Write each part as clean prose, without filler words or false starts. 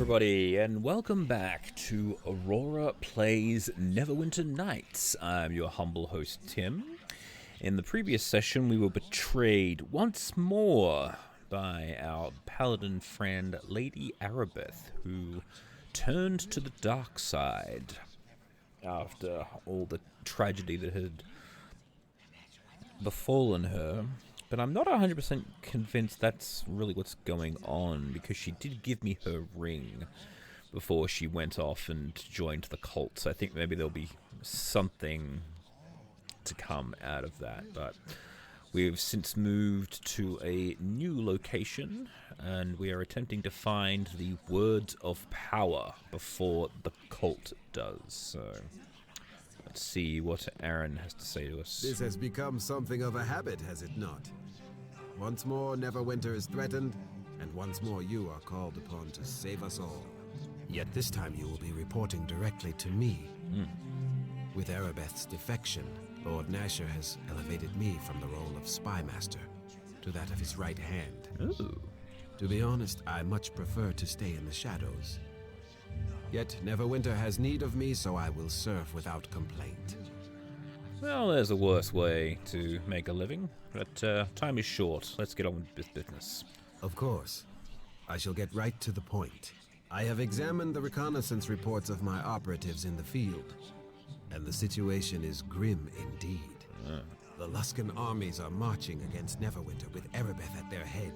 everybody, and welcome back to Aurora Plays Neverwinter Nights. I'm your humble host, Tim. In the previous session, we were betrayed once more by our paladin friend, Lady Arabeth, who turned to the dark side after all the tragedy that had befallen her. But I'm not 100% convinced that's really what's going on, because she did give me her ring before she went off and joined the cult. So I think maybe there'll be something to come out of that. But we've since moved to a new location, and we are attempting to find the words of power before the cult does. So let's see what Aaron has to say to us. This has become something of a habit, has it not? Once more, Neverwinter is threatened, and once more you are called upon to save us all. Yet this time you will be reporting directly to me. With Arabeth's defection, Lord Nasher has elevated me from the role of spy master to that of his right hand. Ooh. To be honest, I much prefer to stay in the shadows. Yet Neverwinter has need of me, so I will serve without complaint. Well, there's a worse way to make a living, but time is short. Let's get on with business. Of course. I shall get right to the point. I have examined the reconnaissance reports of my operatives in the field, and the situation is grim indeed. The Luskan armies are marching against Neverwinter with Arabeth at their head,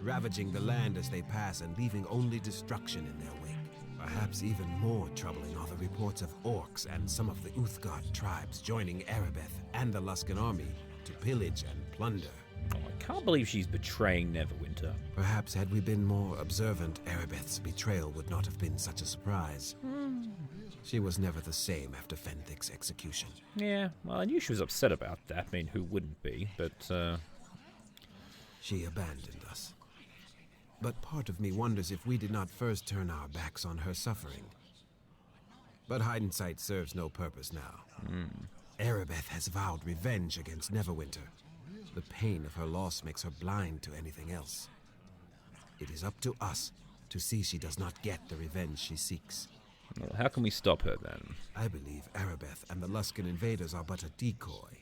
ravaging the land as they pass and leaving only destruction in their wake. Perhaps even more troubling are the reports of orcs and some of the Uthgard tribes joining Arabeth and the Luskan army to pillage and plunder. Oh, I can't believe she's betraying Neverwinter. Perhaps had we been more observant, Arabeth's betrayal would not have been such a surprise. She was never the same after Fenthic's execution. Yeah, well, I knew she was upset about that. I mean, who wouldn't be? But, She abandoned us. But part of me wonders if we did not first turn our backs on her suffering. But hindsight serves no purpose now. Arabeth has vowed revenge against Neverwinter. The pain of her loss makes her blind to anything else. It is up to us to see she does not get the revenge she seeks. well, how can we stop her then? I believe Arabeth and the Luskan invaders are but a decoy,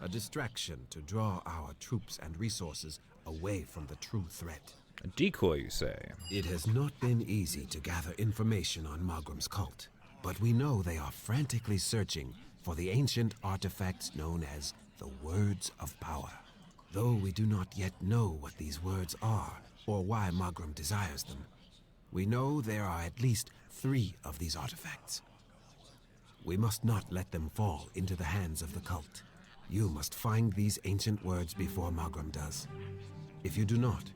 a distraction to draw our troops and resources away from the true threat. A decoy, you say? It has not been easy to gather information on Magram's cult, but we know they are frantically searching for the ancient artifacts known as the Words of Power. Though we do not yet know what these words are, or why Magram desires them, we know there are at least 3 of these artifacts. We must not let them fall into the hands of the cult. You must find these ancient words before Magram does. If you do not,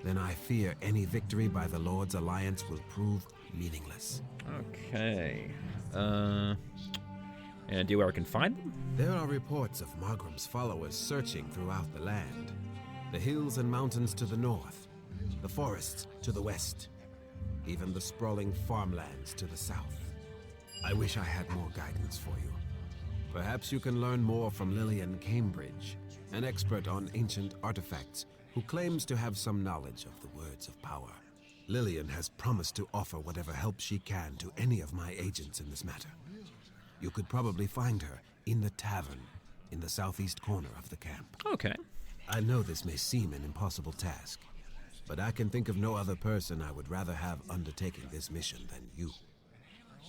then I fear any victory by the Lord's Alliance will prove meaningless. Okay. Any idea where I can find them? There are reports of Magram's followers searching throughout the land. The hills and mountains to the north, the forests to the west, even the sprawling farmlands to the south. I wish I had more guidance for you. Perhaps you can learn more from Lillian Cambridge, an expert on ancient artifacts who claims to have some knowledge of the Words of Power. Lillian has promised to offer whatever help she can to any of my agents in this matter. You could probably find her in the tavern in the southeast corner of the camp. Okay. I know this may seem an impossible task, but I can think of no other person I would rather have undertaking this mission than you.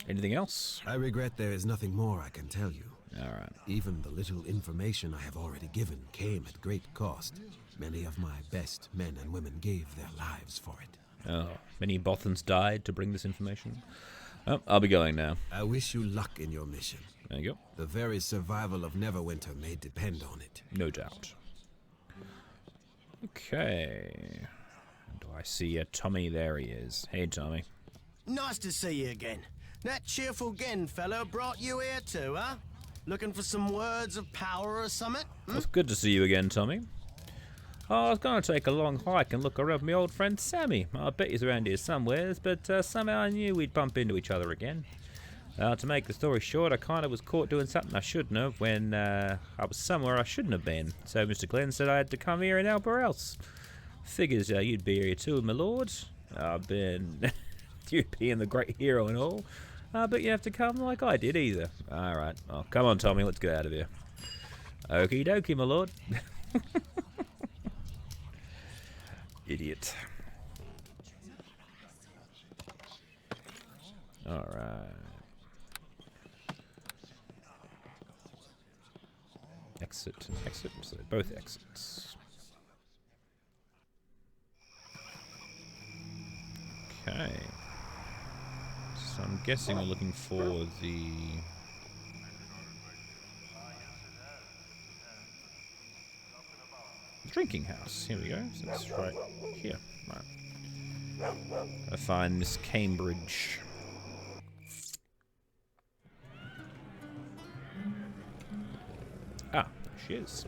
Anything else? I regret there is nothing more I can tell you. All right. Even the little information I have already given came at great cost. Many of my best men and women gave their lives for it. Oh, many Bothans died to bring this information. Oh, I'll be going now. I wish you luck in your mission. There you go. The very survival of Neverwinter may depend on it. No doubt. Okay. Do I see Tommy? There he is. Hey, Tommy. Nice to see you again. That cheerful Gen fellow brought you here too, huh? Looking for some words of power or something? It's good to see you again, Tommy. Oh, I was going to take a long hike and look around my old friend Sammy. I bet he's around here somewheres, but somehow I knew we'd bump into each other again. To make the story short, I kind of was caught doing something I shouldn't have when I was somewhere I shouldn't have been. So Mr. Glenn said I had to come here and help her else. Figures you'd be here too, my lord. I've been you being the great hero and all. But you have to come like I did either. Alright. Oh, come on, Tommy. Let's get out of here. Okie dokie, my lord. Idiot. Alright. Exit and exit. So both exits. Okay. So I'm guessing we're looking for the drinking house. Here we go. So it's right here. Right. Gotta find Miss Cambridge. Ah, there she is.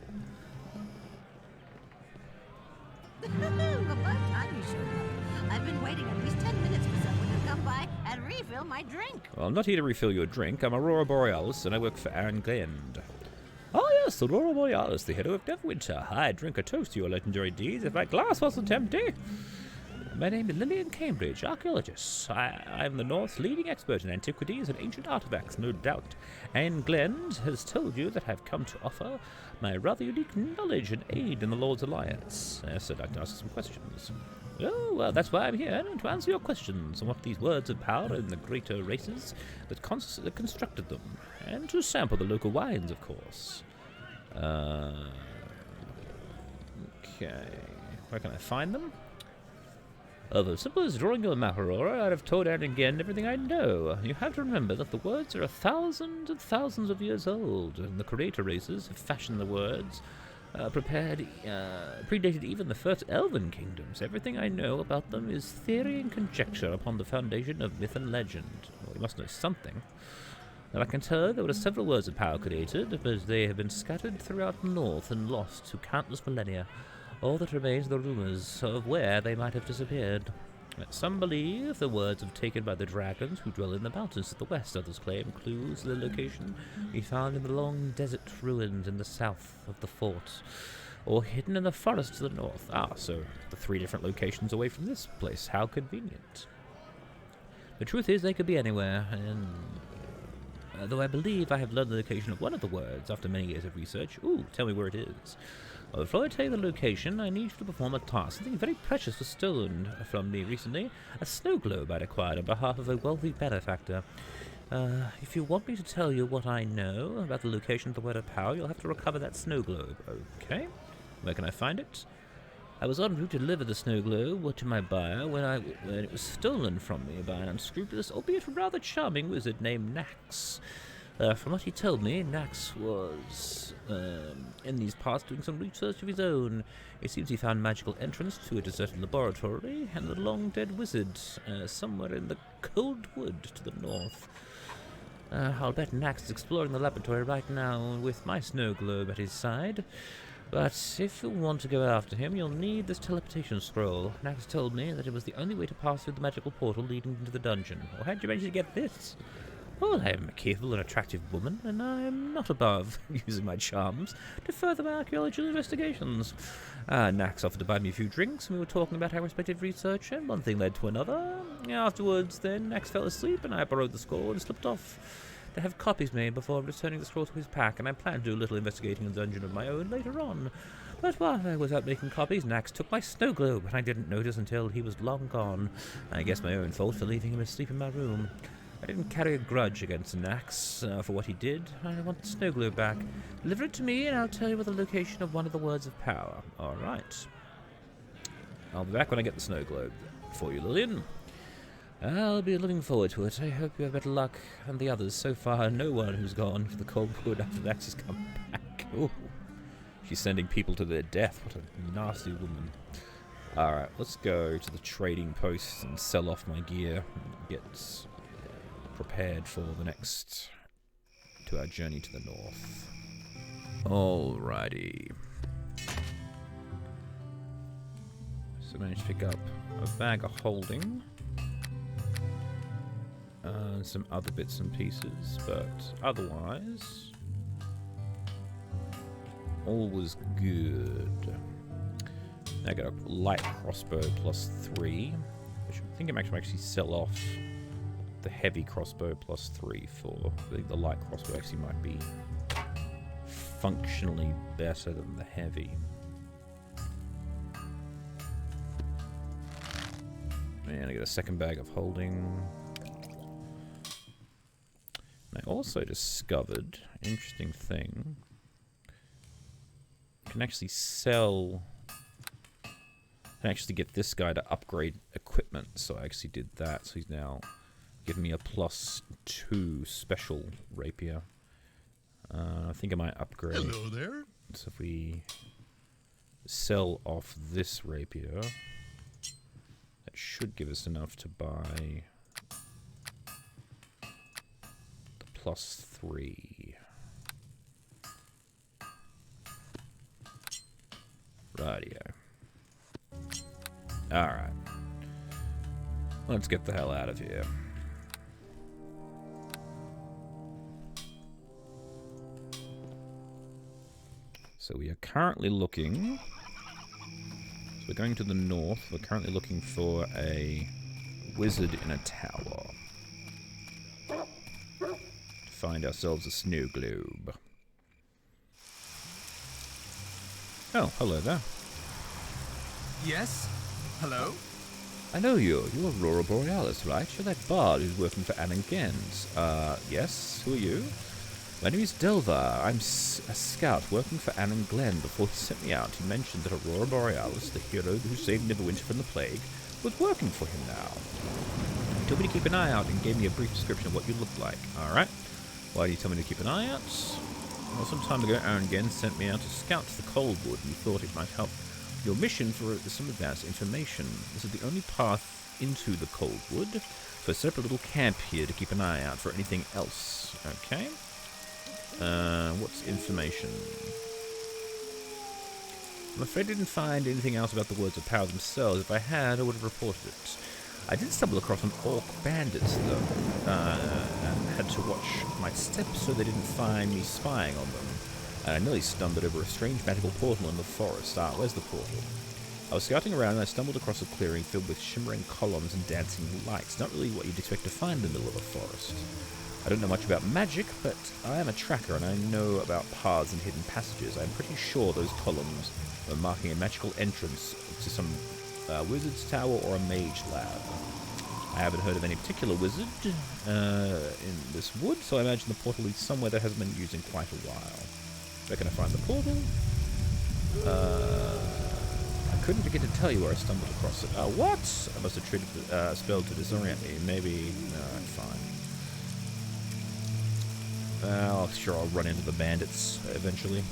About time you showed up. I've been waiting at least 10 minutes for someone to come by and refill my drink. Well, I'm not here to refill your drink. I'm Aurora Borealis, and I work for Aaron Glen. Oh yes, Aurora Borealis, the hero of Neverwinter. I drink a toast to your legendary deeds if my glass wasn't empty. My name is Lillian Cambridge, archaeologist. I'm the North's leading expert in antiquities and ancient artifacts, no doubt. Anne Glen has told you that I've come to offer my rather unique knowledge and aid in the Lord's Alliance. Yes, I'd like to ask some questions. Oh, well, that's why I'm here, to answer your questions on what these words of power in the greater races that constructed them, and to sample the local wines, of course. Okay. Where can I find them? The simple as drawing your map, Aurora. I'd have told Anne again everything I know. You have to remember that the words are thousands and thousands of years old, and the creator races have fashioned the words, predated even the first elven kingdoms. Everything I know about them is theory and conjecture upon the foundation of myth and legend. Well, you must know something. Now, I can tell you there were several words of power created, but they have been scattered throughout the north and lost to countless millennia. All that remains are the rumors of where they might have disappeared. Some believe the words have taken by the dragons who dwell in the mountains to the west. Others claim clues to the location we found in the long desert ruins in the south of the fort, or hidden in the forest to the north. Ah, so the 3 different locations away from this place. How convenient. The truth is they could be anywhere, and though I believe I have learned the location of one of the words after many years of research. Ooh, tell me where it is. Well, before I tell you the location, I need you to perform a task. Something very precious was stolen from me recently. A snow globe I'd acquired on behalf of a wealthy benefactor. If you want me to tell you what I know about the location of the word of power, you'll have to recover that snow globe. Okay. Where can I find it? I was en route to deliver the snow globe to my buyer when it was stolen from me by an unscrupulous, albeit rather charming wizard named Nax. From what he told me, Nax was in these parts doing some research of his own. It seems he found magical entrance to a deserted laboratory and the long-dead wizard somewhere in the cold wood to the north. I'll bet Nax is exploring the laboratory right now with my snow globe at his side. But if you want to go after him, you'll need this teleportation scroll. Nax told me that it was the only way to pass through the magical portal leading into the dungeon. Well, how'd you manage to get this? Well, I am a capable and attractive woman, and I am not above using my charms to further my archaeological investigations. Nax offered to buy me a few drinks, and we were talking about our respective research, and one thing led to another. Afterwards, then, Nax fell asleep, and I borrowed the scroll and slipped off to have copies made before returning the scroll to his pack, and I plan to do a little investigating in the dungeon of my own later on. But while I was out making copies, Nax took my snow globe, and I didn't notice until he was long gone. I guess my own fault for leaving him asleep in my room. I didn't carry a grudge against Nax for what he did. I want the snow globe back. Deliver it to me, and I'll tell you the location of one of the words of power. All right. I'll be back when I get the snow globe for you, Lillian. I'll be looking forward to it. I hope you have better luck than the others. So far, no one who's gone to the cold wood after Nax has come back. Ooh. She's sending people to their death. What a nasty woman. Alright, let's go to the trading post and sell off my gear. Get prepared for the next, to our journey to the north. Alrighty. So I managed to pick up a bag of holding. And some other bits and pieces, but otherwise, all was good. I got a light crossbow +3. I think I can actually sell off the heavy crossbow +3 for... I think the light crossbow actually might be functionally better than the heavy. And I get a second bag of holding. And I also discovered an interesting thing. I can actually sell... I can actually get this guy to upgrade equipment, so I actually did that. So he's now giving me a +2 special rapier. I think I might upgrade. Hello there. So if we sell off this rapier, that should give us enough to buy the +3. Rightio. Alright. Let's get the hell out of here. So we are currently looking... So we're going to the north. We're currently looking for a wizard in a tower. To find ourselves a snow globe. Oh, hello there. Yes? Hello? I know you. You're Aurora Borealis, right? You're that bard who's working for Alan Gens. Yes? Who are you? My name is Delvar. I'm a scout working for Alan Glenn. Before he sent me out, he mentioned that Aurora Borealis, the hero who saved Neverwinter from the plague, was working for him now. He told me to keep an eye out and gave me a brief description of what you looked like. Alright. Why do you tell me to keep an eye out? Well, some time ago, Aaron Gens sent me out to scout the Coldwood, and he thought it might help your mission for some advanced information. This is the only path into the Coldwood, so I set up a little camp here to keep an eye out for anything else. Okay. What's information? I'm afraid I didn't find anything else about the words of power themselves. If I had, I would have reported it. I did stumble across some orc bandits, though, and had to watch my steps so they didn't find me spying on them. And I nearly stumbled over a strange magical portal in the forest. Ah, where's the portal? I was scouting around and I stumbled across a clearing filled with shimmering columns and dancing lights. Not really what you'd expect to find in the middle of a forest. I don't know much about magic, but I am a tracker and I know about paths and hidden passages. I'm pretty sure those columns were marking a magical entrance to some wizard's tower or a mage lab. I haven't heard of any particular wizard in this wood, so I imagine the portal leads somewhere that hasn't been used in quite a while. Where can I find the portal? I couldn't begin to tell you where I stumbled across it. What? I must have treated the spell to disorient me. Maybe... Alright, fine. Well, sure, I'll run into the bandits eventually.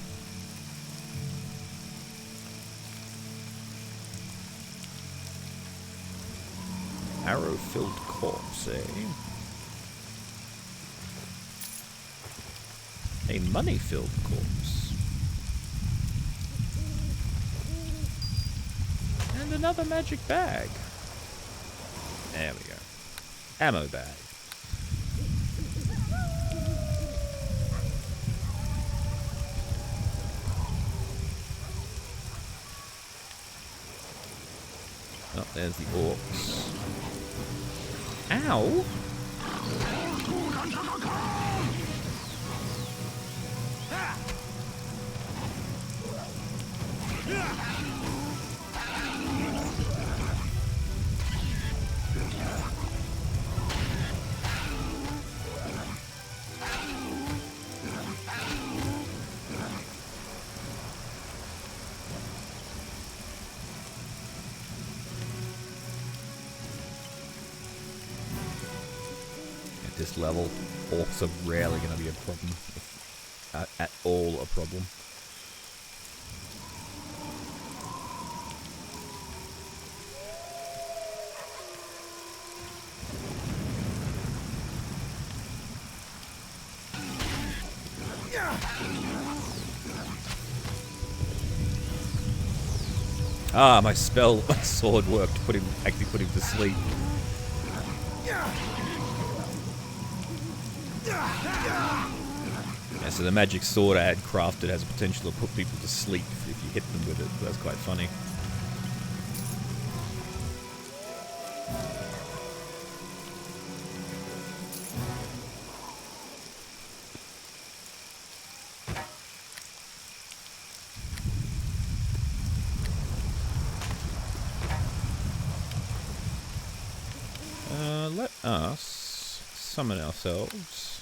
Arrow-filled corpse, eh? A money-filled corpse. And another magic bag. There we go. Ammo bag. Oh, there's the orcs. Ow! This level, orcs are rarely going to be a problem, at all a problem. Ah, my spell, my sword worked, actually put him to sleep. Yeah, so the magic sword I had crafted has a potential to put people to sleep if you hit them with it. That's quite funny. summon ourselves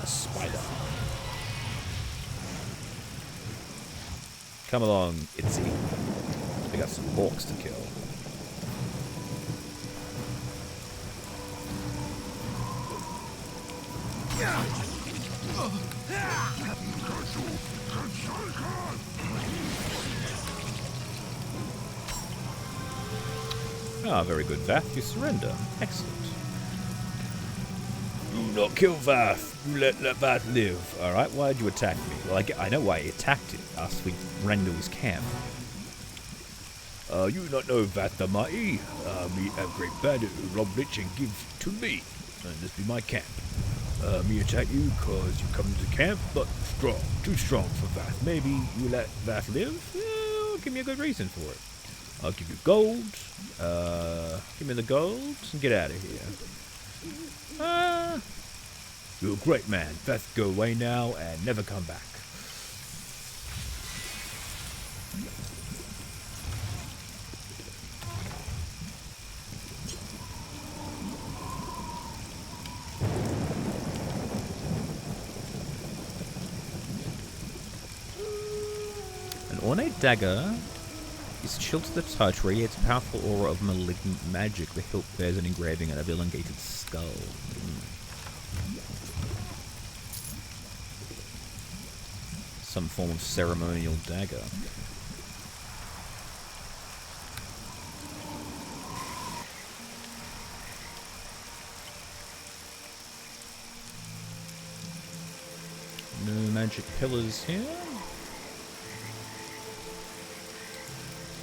a spider. Come along, Itzy. We got some orcs to kill. Ah, very good, Vath. You surrender. Excellent. Do not kill Vath. You let Vath live. Alright, why did you attack me? Well, I know why he attacked us. We ran into his camp. You not know Vath the Mighty? Me have great bandit who rob rich and give to me. And this be my camp. Me attack you cause you come to camp, but strong. Too strong for Vath. Maybe you let Vath live? Give me a good reason for it. I'll give you gold. Give me the gold and get out of here. You're a great man. Vath, go away now and never come back. An ornate dagger is chilled to the touch, radiates a powerful aura of malignant magic. The hilt bears an engraving of an elongated skull. Some form of ceremonial dagger. No magic pillars here.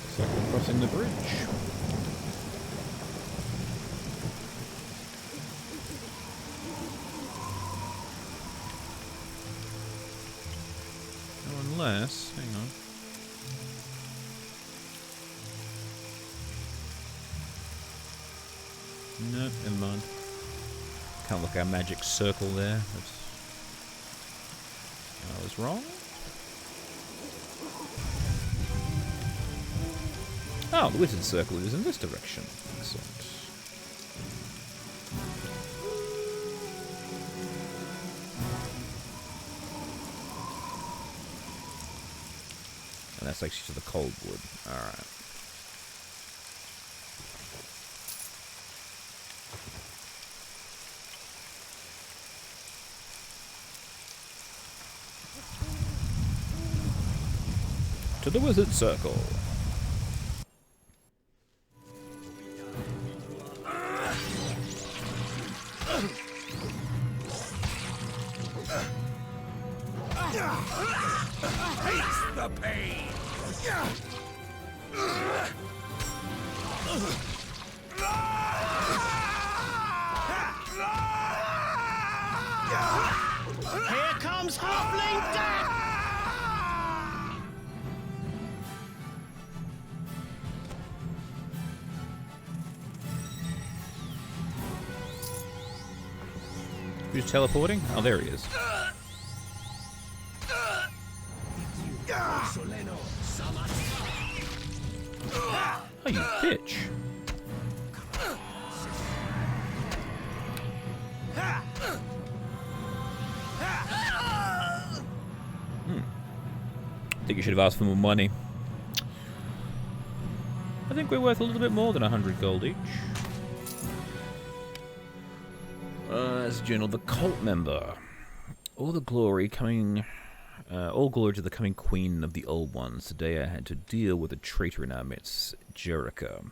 Looks like we're crossing the bridge. Oh, unless, hang on. No, never mind. Can't look our magic circle there. I was wrong. Oh, the wizard circle is in this direction. Excellent. And that's actually to the cold wood. Alright. To the wizard circle. Taste the pain! Here comes Halfling Death! Who's teleporting? Oh, there he is. Oh, you bitch. Think you should have asked for more money. I think we're worth a little bit more than 100 gold each. As journal, the cult member. All glory to the coming queen of the old ones. Today I had to deal with a traitor in our midst. Jerica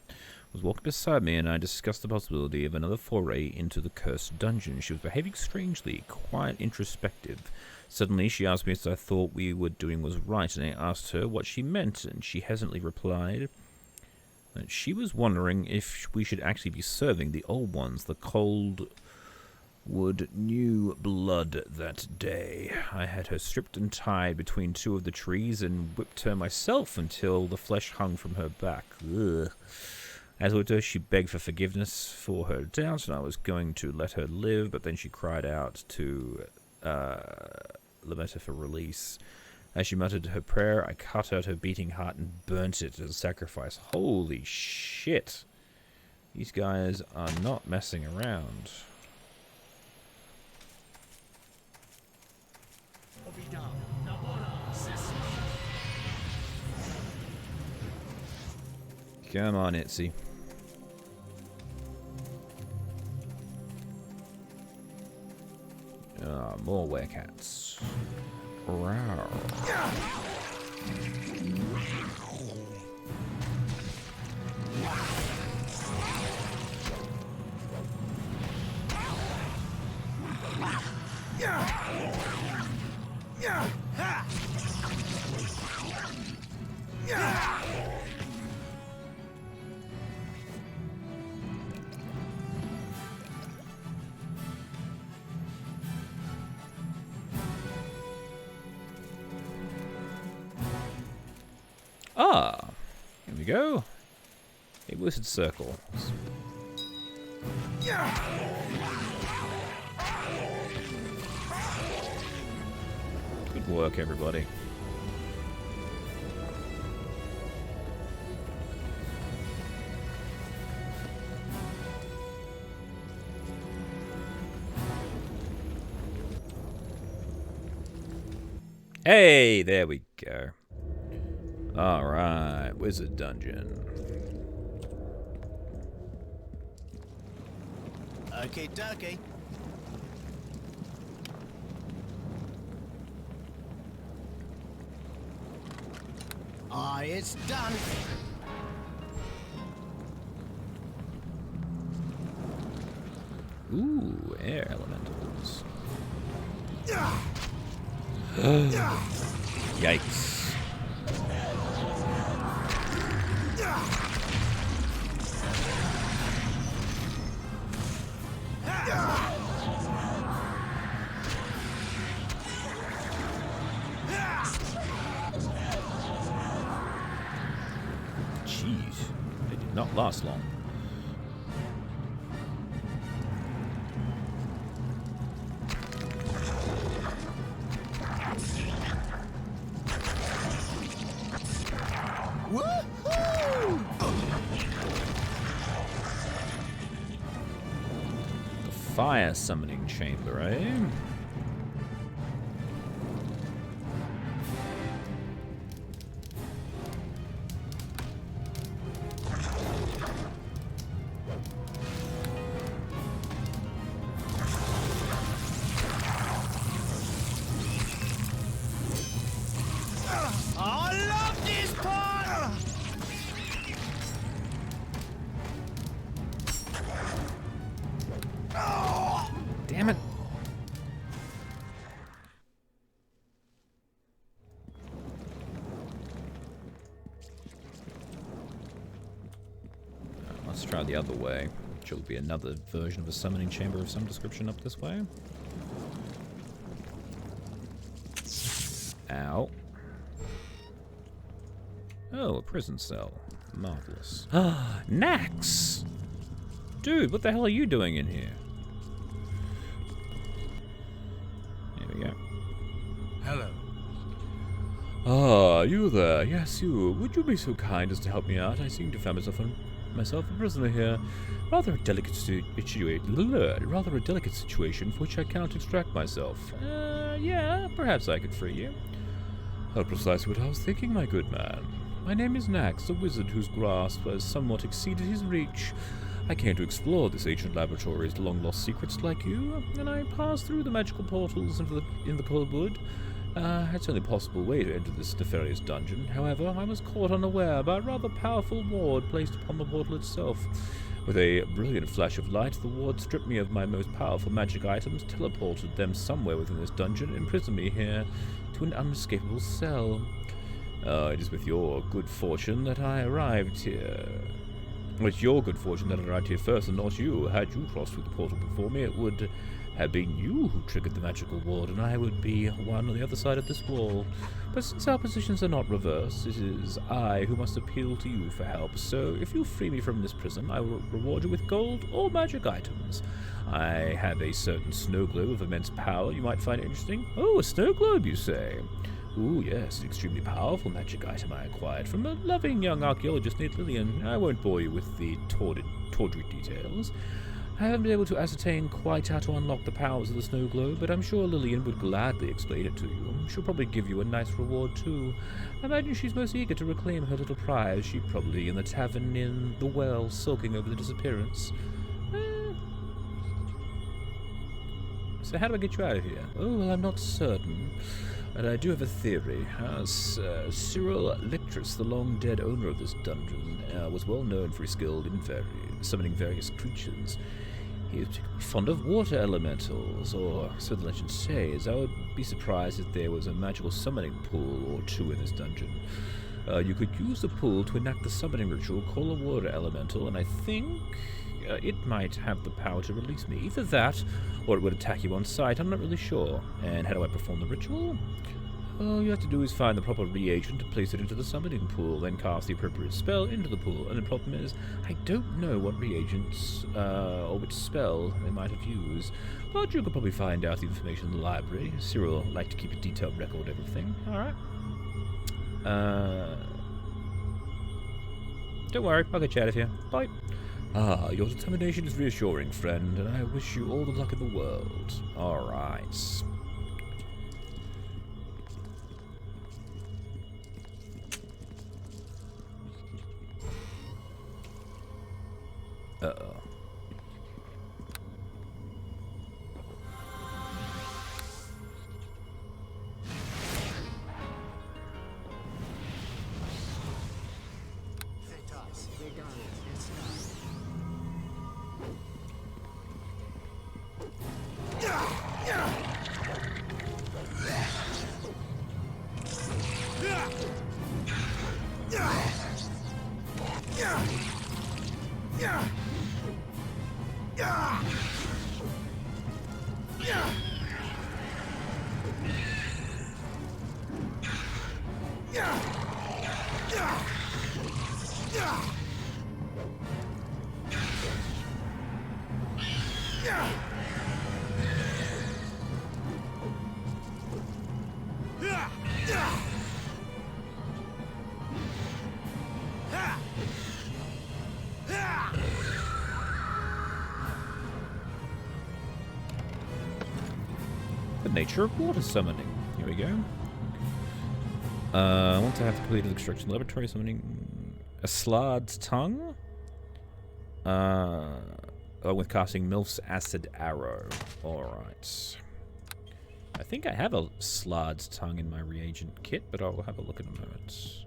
was walking beside me, and I discussed the possibility of another foray into the cursed dungeon. She was behaving strangely, quite introspective. Suddenly she asked me if I thought we were doing was right, and I asked her what she meant, and she hesitantly replied that she was wondering if we should actually be serving the old ones, the cold wood new blood that day. I had her stripped and tied between two of the trees and whipped her myself until the flesh hung from her back. Ugh. As I whipped her, she begged for forgiveness for her doubts, and I was going to let her live, but then she cried out to lament her for release. As she muttered her prayer, I cut out her beating heart and burnt it as a sacrifice. Holy shit. These guys are not messing around. Come on, Itzy. More werecats. Rawr. Ah, here we go. A wizard circle. Good work, everybody. Hey, there we go. Alright, wizard dungeon. Okay, dokie. Aye, it's done. Ooh, air elementals. Yikes. Jeez, they did not last long. Woohoo! The fire summoning chamber, eh? I love this part! Damn it. Let's try the other way, which will be another version of a summoning chamber of some description up this way. Ow. Oh, a prison cell. Marvelous. Ah, Nax! Dude, what the hell are you doing in here? There we go. Hello. Ah, you there. Yes, you. Would you be so kind as to help me out? I seem to find myself a prisoner here. Rather a delicate situation from which I cannot extract myself. Yeah, perhaps I could free you. That's precisely what I was thinking, my good man. My name is Nax, a wizard whose grasp has somewhat exceeded his reach. I came to explore this ancient laboratory's long-lost secrets like you, and I passed through the magical portals in the cold wood. It's the only possible way to enter this nefarious dungeon. However, I was caught unaware by a rather powerful ward placed upon the portal itself. With a brilliant flash of light, the ward stripped me of my most powerful magic items, teleported them somewhere within this dungeon, and imprisoned me here to an unescapable cell. It is with your good fortune that I arrived here. It's your good fortune that I arrived here first, and not you. Had you crossed through the portal before me, it would have been you who triggered the magical ward, and I would be one on the other side of this wall. But since our positions are not reversed, it is I who must appeal to you for help. So if you free me from this prison, I will reward you with gold or magic items. I have a certain snow globe of immense power you might find interesting. Oh, a snow globe, you say? Ooh, yes, an extremely powerful magic item I acquired from a loving young archaeologist named Lillian. I won't bore you with the tawdry details. I haven't been able to ascertain quite how to unlock the powers of the snow globe, but I'm sure Lillian would gladly explain it to you. She'll probably give you a nice reward, too. I imagine she's most eager to reclaim her little prize. She's probably in the tavern in the well, sulking over the disappearance. So how do I get you out of here? Oh, well, I'm not certain. But I do have a theory. Cyril Lictrus, the long-dead owner of this dungeon, was well known for his skill in summoning various creatures. He was particularly fond of water elementals, or so the legend says. I would be surprised if there was a magical summoning pool or two in this dungeon. You could use the pool to enact the summoning ritual, call a water elemental, and I think it might have the power to release me. Either that, or it would attack you on sight. I'm not really sure. And how do I perform the ritual? All you have to do is find the proper reagent to place it into the summoning pool, then cast the appropriate spell into the pool. And the problem is, I don't know what reagents or which spell they might have used. But you could probably find out the information in the library. Cyril liked to keep a detailed record of everything. Alright. Don't worry, I'll get you out of here. Bye. Ah, your determination is reassuring, friend, and I wish you all the luck in the world. Alright. Uh-oh. The nature of water summoning. Here we go. Once I have completed the extraction laboratory summoning a Slard's tongue. With casting Milf's acid arrow. Alright. I think I have a Slard's tongue in my reagent kit, but I'll have a look in a moment.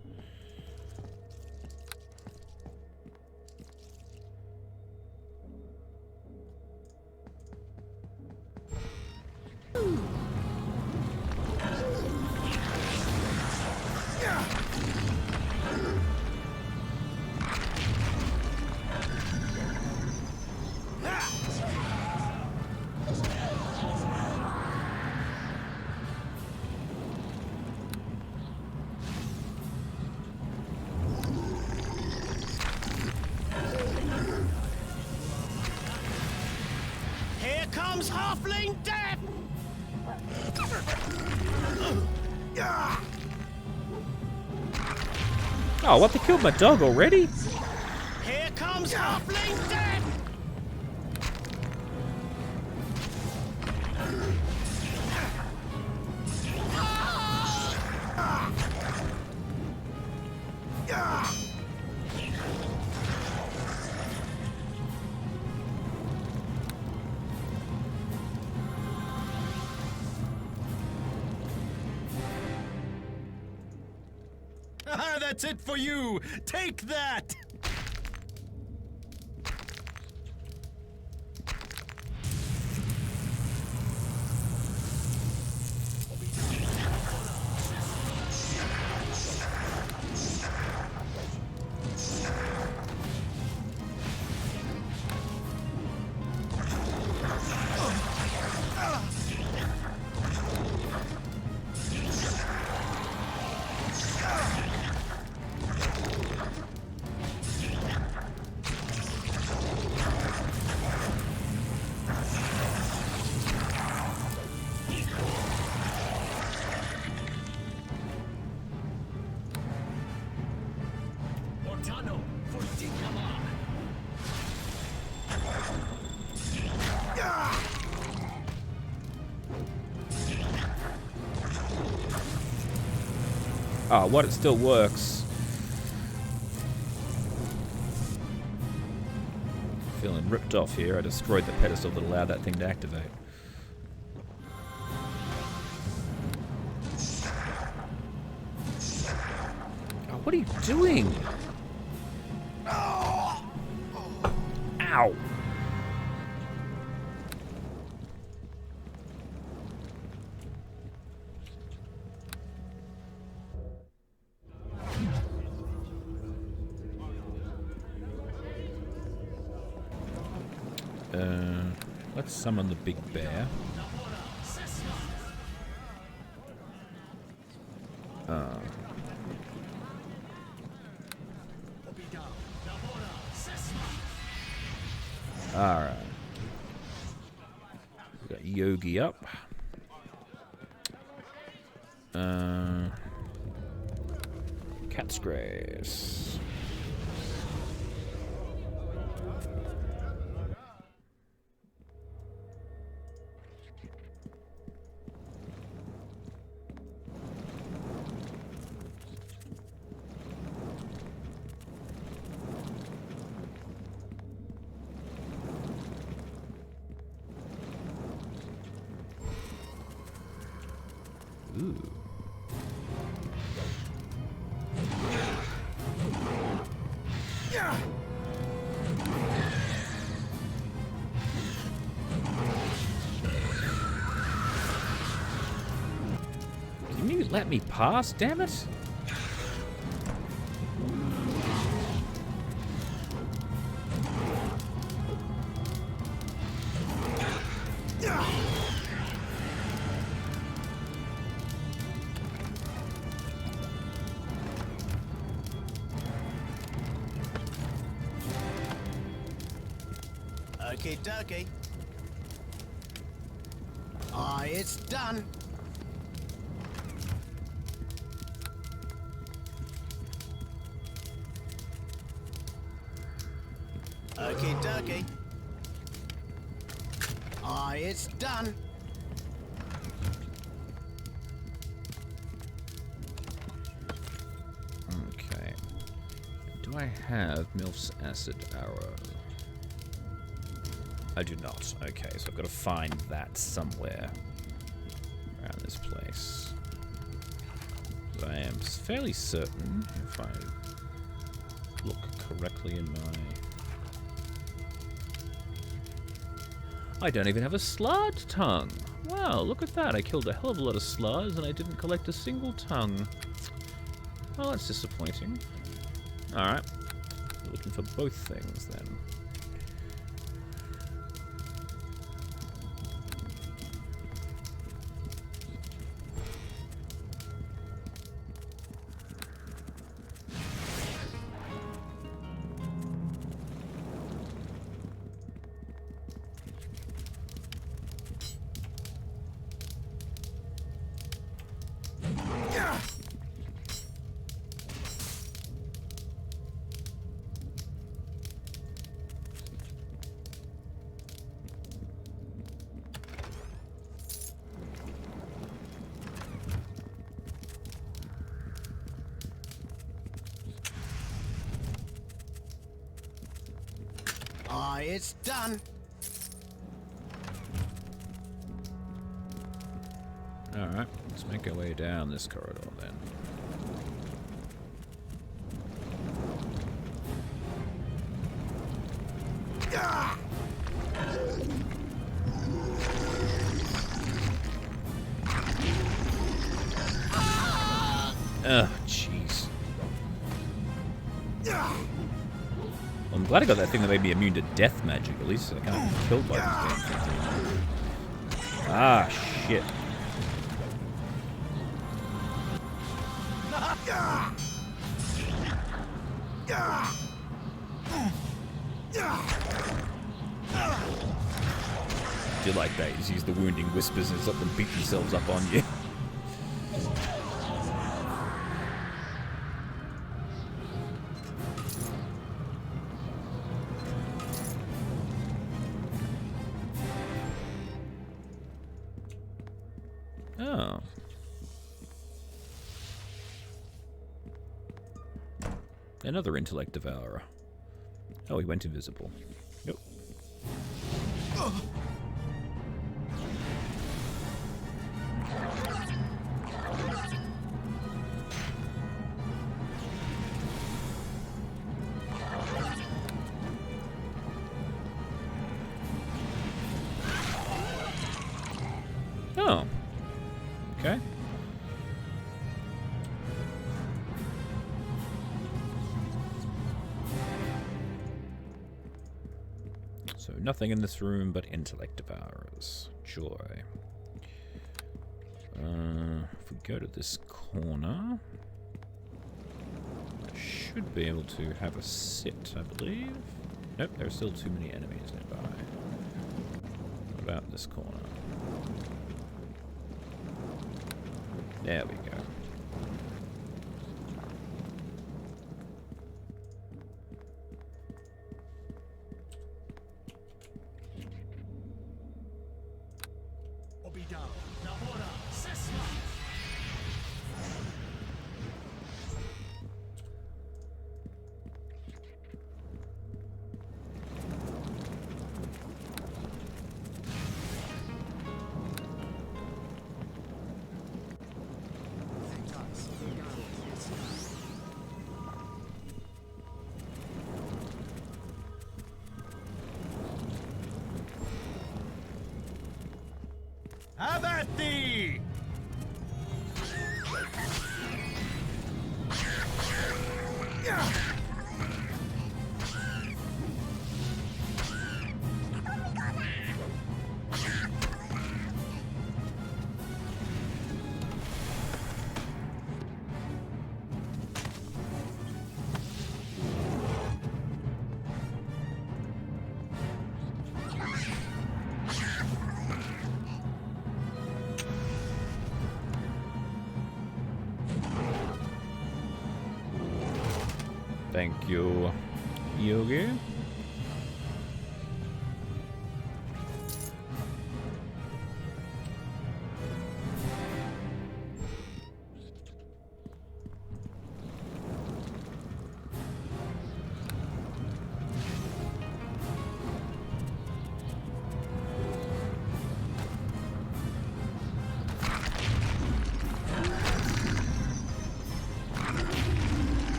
Here comes Halfling Death! Oh, what? They killed my dog already? Here comes Halfling Death! Ah, that's it for you! Take that! Oh, what? It still works. Feeling ripped off here. I destroyed the pedestal that allowed that thing to activate. Oh, what are you doing? Ow! Let's summon the big bear. Alright. We got Yogi up. Cat's Grace. Ooh. Can you let me pass, damn it? Okie dokie. Aye, it's done. Okie dokie. Aye, it's done. Okay. Do I have Milf's acid arrow? I do not. Okay, so I've got to find that somewhere around this place. But I am fairly certain, if I look correctly in my... I don't even have a slud tongue! Wow, look at that. I killed a hell of a lot of slugs and I didn't collect a single tongue. Well, that's disappointing. Alright. Looking for both things, then. Aye, it's done. Alright, let's make our way down this corridor then. Oh, jeez. I'm glad I got that thing that made me immune to death magic. At least I can't be killed by this thing. Ah, shit. Do you like that? You just use the wounding whispers and let them beat themselves up on you. Oh. Another intellect devourer. Oh, he went invisible. Nope. Oh. Okay. So nothing in this room but intellect devourers. Joy. If we go to this corner, I should be able to have a sit, I believe. Nope, there are still too many enemies nearby. What about this corner? There we go. Have at thee! Thank you, Yogi.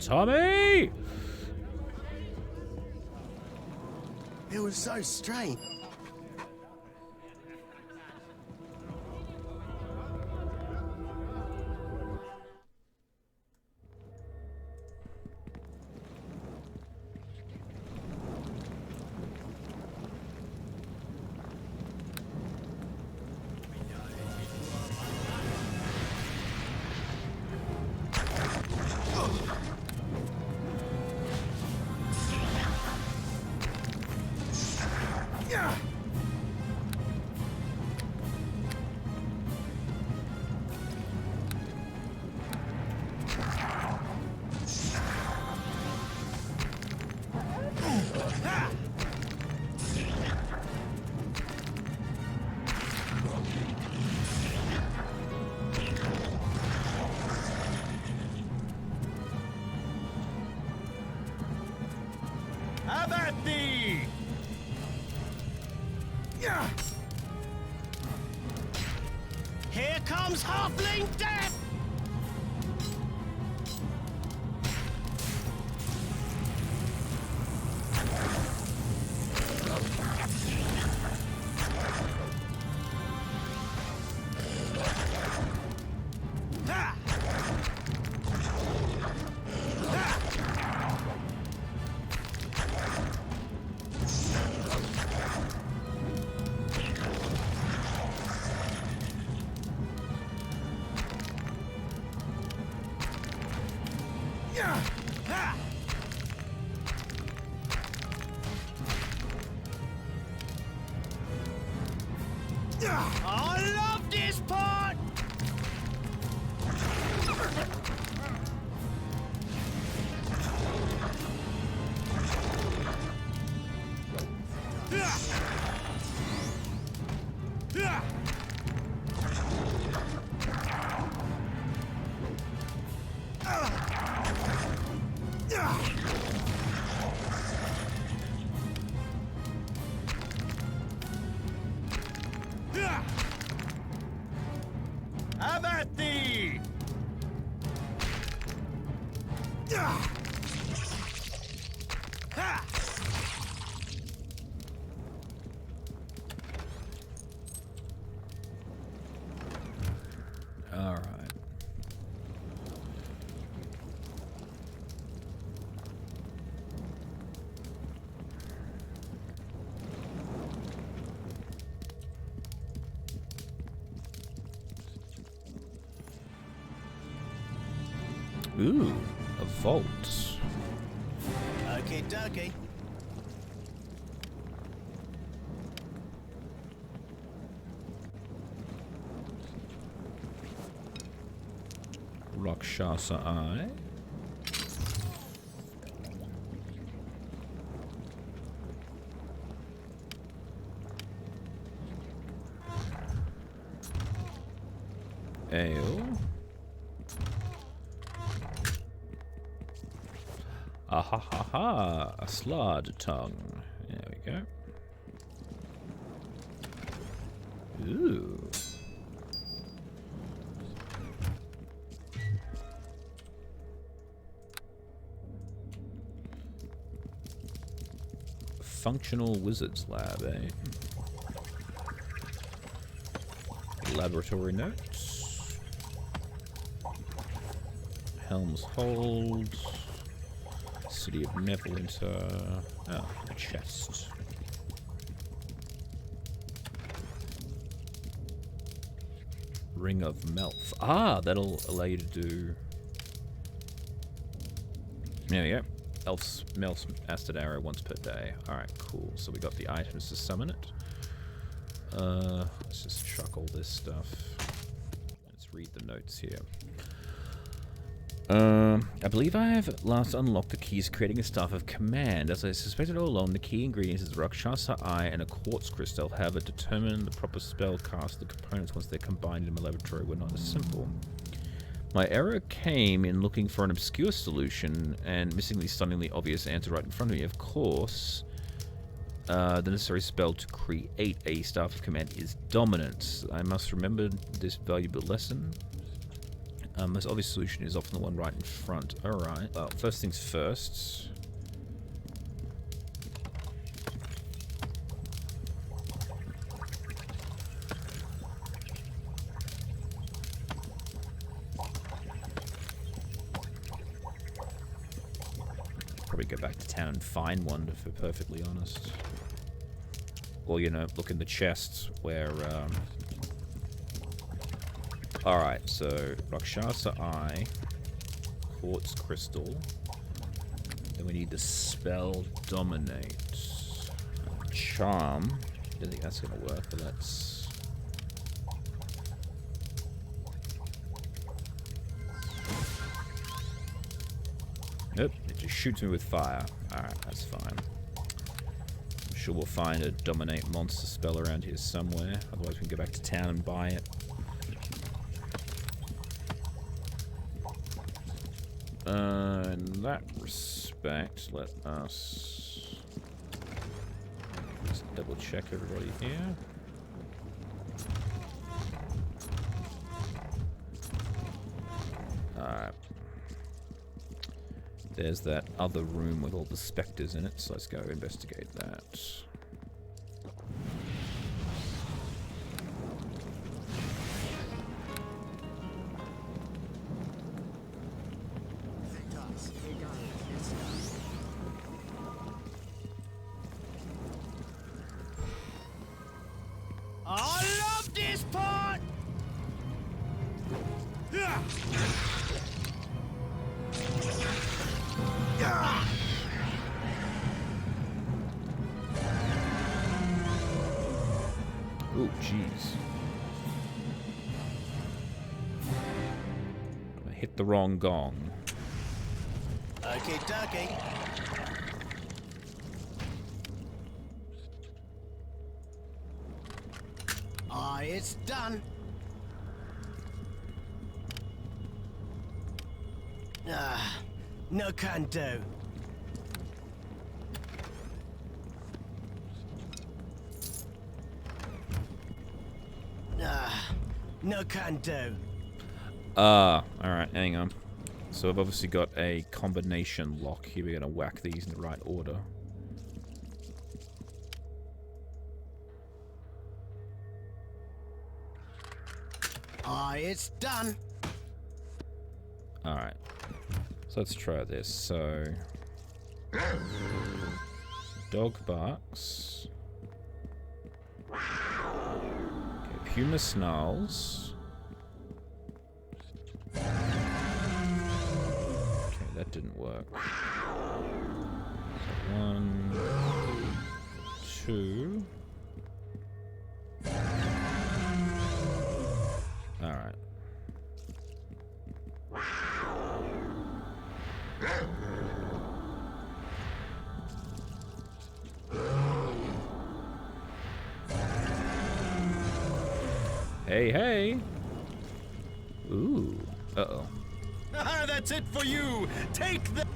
Tomi! It was so strange. Here comes Halfling Death! I love this part! Have at thee! All right. Ooh, a vault. Okie dokie. Rakshasa Eye. Ale. Ah ha ha ha! A slard tongue. There we go. Ooh. Functional Wizards Lab, eh? Laboratory notes. Helm's Hold. City of Neverwinter. Oh, a chest. Ring of Melf. Ah, that'll allow you to do... There we go. Melf's acid arrow once per day. Alright, cool. So we got the items to summon it. Let's just chuck all this stuff. Let's read the notes here. I believe I have last unlocked the keys creating a staff of command. As I suspected all along, the key ingredients is Rakshasa Eye and a quartz crystal. However, determine the proper spell cast. The components, once they're combined in my laboratory, were not as simple. My error came in looking for an obscure solution and missing the stunningly obvious answer right in front of me. Of course, the necessary spell to create a staff of command is dominance. I must remember this valuable lesson. Most obvious solution is often the one right in front. Alright. Well, first things first. Probably go back to town and find one, if we're perfectly honest. Or, you know, look in the chests where... Alright, so Rakshasa Eye, Quartz Crystal, then we need the spell Dominate. Charm, don't think that's going to work, but let's... Nope, it just shoots me with fire. Alright, that's fine. I'm sure we'll find a Dominate monster spell around here somewhere, otherwise we can go back to town and buy it. In that respect, let us just double check everybody here. Alright. There's that other room with all the spectres in it, so let's go investigate that. I love this part! Ooh, jeez. I hit the wrong gong. Okay, dokie. Aye, it's done. No can do. No can do. Alright, hang on. So I've obviously got a combination lock here. We're going to whack these in the right order. Aye, it's done. Alright. So let's try this. So... dog barks. Okay, puma snarls. Okay, that didn't work. So 1, 2... Alright. Hey, hey! Ooh. Uh-oh. Ah, that's it for you. Take the.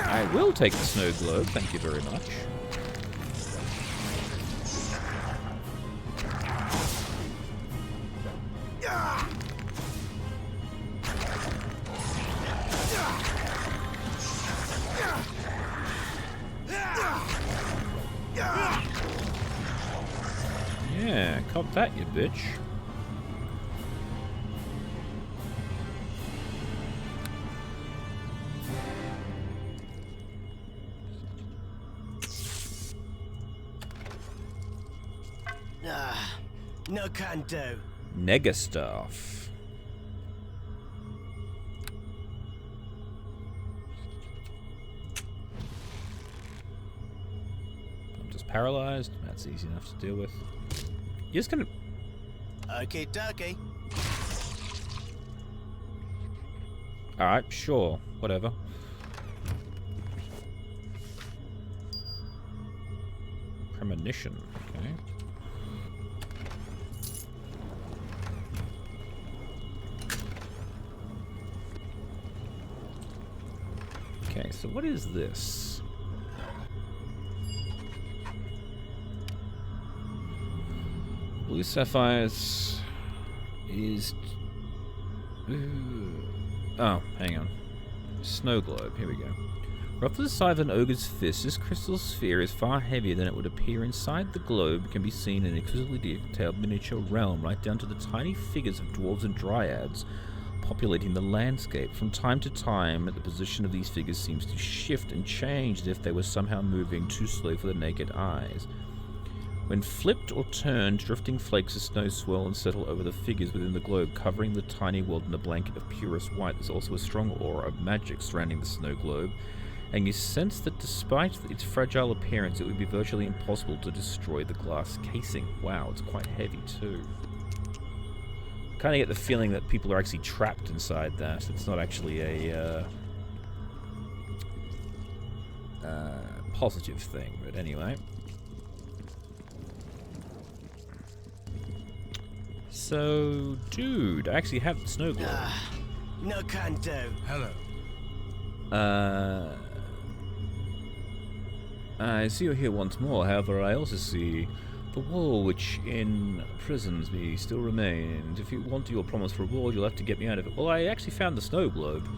I will take the snow globe, thank you very much. Yeah, cop that, you bitch. No can do. Negastaff. I'm just paralyzed. That's easy enough to deal with. You're just gonna... Okay, dokie. Alright, sure. Whatever. Premonition. Okay. Okay, so what is this? Blue sapphires is... Oh, hang on. Snow globe, here we go. Rough to the size of an ogre's fist, this crystal sphere is far heavier than it would appear. Inside the globe can be seen an exquisitely detailed miniature realm, right down to the tiny figures of dwarves and dryads populating the landscape. From time to time, the position of these figures seems to shift and change as if they were somehow moving too slow for the naked eyes. When flipped or turned, drifting flakes of snow swirl and settle over the figures within the globe, covering the tiny world in a blanket of purest white. There's also a strong aura of magic surrounding the snow globe, and you sense that despite its fragile appearance, it would be virtually impossible to destroy the glass casing. Wow, it's quite heavy too. Kind of get the feeling that people are actually trapped inside that. It's not actually a positive thing, but anyway. So, dude, I actually have the snow globe. No can do. Hello. I see you're here once more. However, I also see the wall which imprisons me still remains. If you want your promised reward, you'll have to get me out of it. Well, I actually found the snow globe.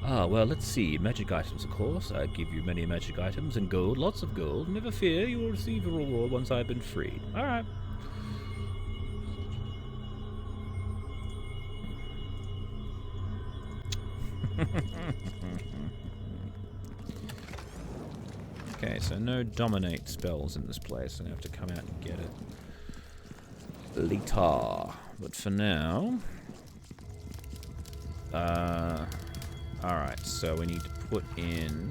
Ah, well, let's see. Magic items, of course. I give you many magic items and gold, lots of gold. Never fear, you will receive a reward once I've been freed. Alright. Okay, so no dominate spells in this place. I'm going to have to come out and get it later. But for now... Alright, so we need to put in...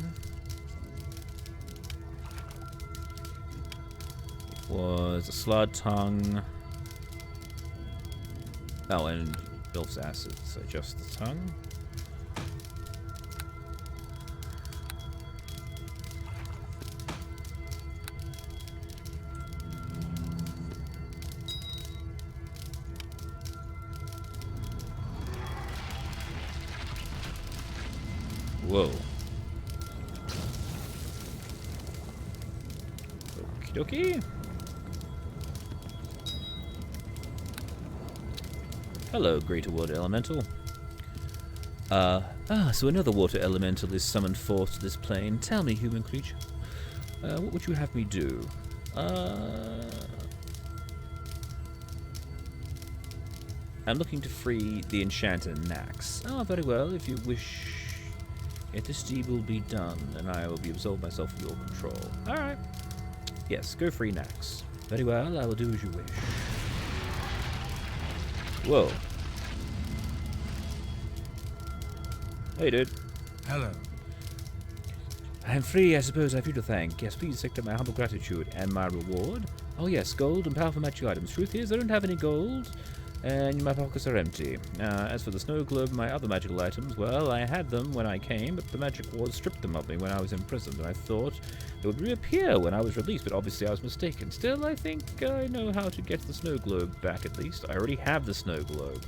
It was a slud tongue. Oh, and Bilf's acid, so just the tongue. Whoa. Okie dokie. Hello, Greater Water Elemental. So another water elemental is summoned forth to this plane. Tell me, human creature, what would you have me do? I'm looking to free the enchanter Nax. Oh, very well, if you wish. If this deed will be done, then I will be absolved myself of your control. Alright. Yes, go free Nax. Very well, I will do as you wish. Whoa. Hey, dude. Hello. I am free, I suppose I have you to thank. Yes, please accept my humble gratitude and my reward. Oh yes, gold and powerful magic items. Truth is, I don't have any gold, and my pockets are empty. As for the snow globe and my other magical items, well, I had them when I came, but the magic ward stripped them of me when I was imprisoned, and I thought they would reappear when I was released, but obviously I was mistaken. Still, I think I know how to get the snow globe back at least. I already have the snow globe.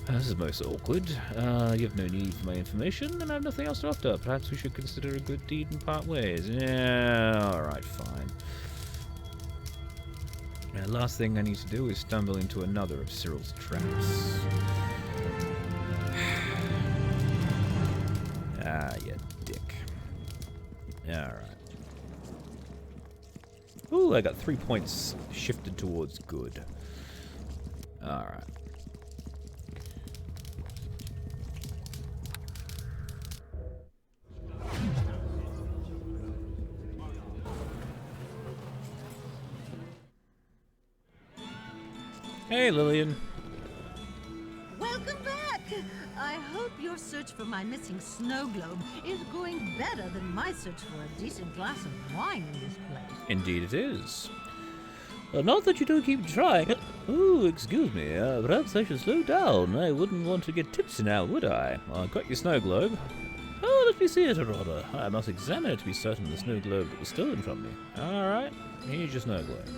This is most awkward. You have no need for my information, and I have nothing else to offer. Perhaps we should consider a good deed and part ways. Yeah, alright, fine. The last thing I need to do is stumble into another of Cyril's traps. Ah, you dick. Alright. Ooh, I got 3 points shifted towards good. Alright. Hey, Lillian. Welcome back! I hope your search for my missing snow globe is going better than my search for a decent glass of wine in this place. Indeed it is. Not that you don't keep trying. Ooh, excuse me. Perhaps I should slow down. I wouldn't want to get tipsy now, would I? Well, I got your snow globe. Oh, let me see it, Aurora. I must examine it to be certain the snow globe that was stolen from me. Alright, here's your snow globe.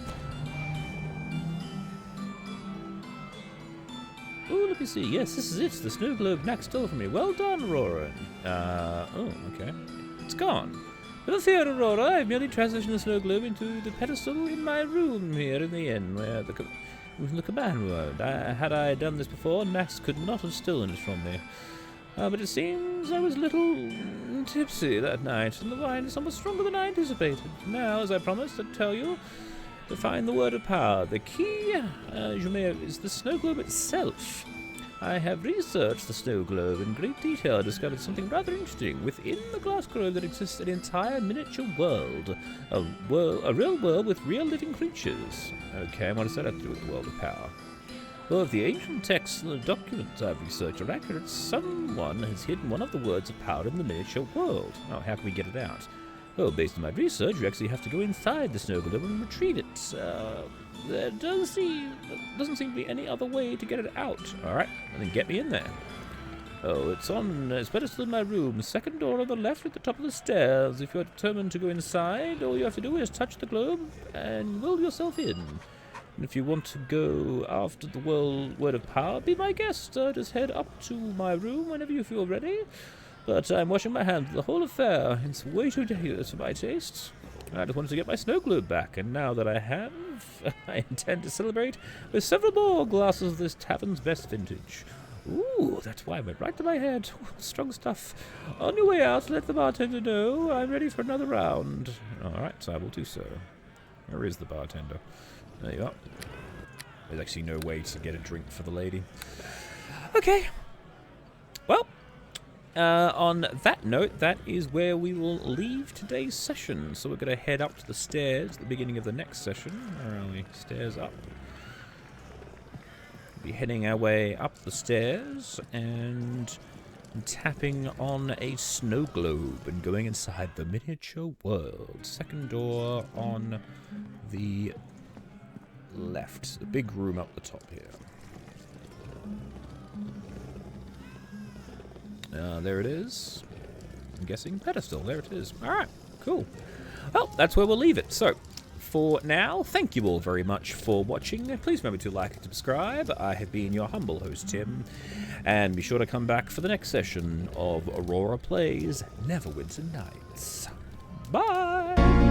Oh, let me see. Yes, this is it. The snow globe Nax stole from me. Well done, Aurora. Oh, okay. It's gone. Never fear, Aurora. I've merely transitioned the snow globe into the pedestal in my room here in the inn, where the command room. Had I done this before, Nax could not have stolen it from me. But it seems I was a little tipsy that night, and the wine is somewhat stronger than I anticipated. Now, as I promised, I'd tell you to find the word of power. The key, is the snow globe itself. I have researched the snow globe in great detail and discovered something rather interesting. Within the glass globe there exists an entire miniature world. A real world with real living creatures. Okay, what does that have to do with the world of power? Well, if the ancient texts and the documents I've researched are accurate, someone has hidden one of the words of power in the miniature world. Oh, how can we get it out? Well, based on my research, you actually have to go inside the snow globe and retrieve it. There doesn't seem to be any other way to get it out. Alright, then get me in there. Oh, it's on its pedestal in my room. Second door on the left at the top of the stairs. If you're determined to go inside, all you have to do is touch the globe and will yourself in. And if you want to go after the word of power, be my guest. Just head up to my room whenever you feel ready. But I'm washing my hands of the whole affair. It's way too dangerous for my tastes. I just wanted to get my snow globe back, and now that I have, I intend to celebrate with several more glasses of this tavern's best vintage. Ooh, that's why I went right to my head. Strong stuff. On your way out, let the bartender know I'm ready for another round. Alright, so I will do so. Where is the bartender? There you are. There's actually no way to get a drink for the lady. Okay. Well, on that note, that is where we will leave today's session. So we're going to head up to the stairs at the beginning of the next session. Where are we? Stairs up. Be heading our way up the stairs and tapping on a snow globe and going inside the miniature world. Second door on the left. The big room up the top here. There it is. I'm guessing pedestal. There it is. Alright, cool. Well, that's where we'll leave it. So, for now, thank you all very much for watching. Please remember to like and subscribe. I have been your humble host, Tim. And be sure to come back for the next session of Aurora Plays Neverwinter Nights. Bye!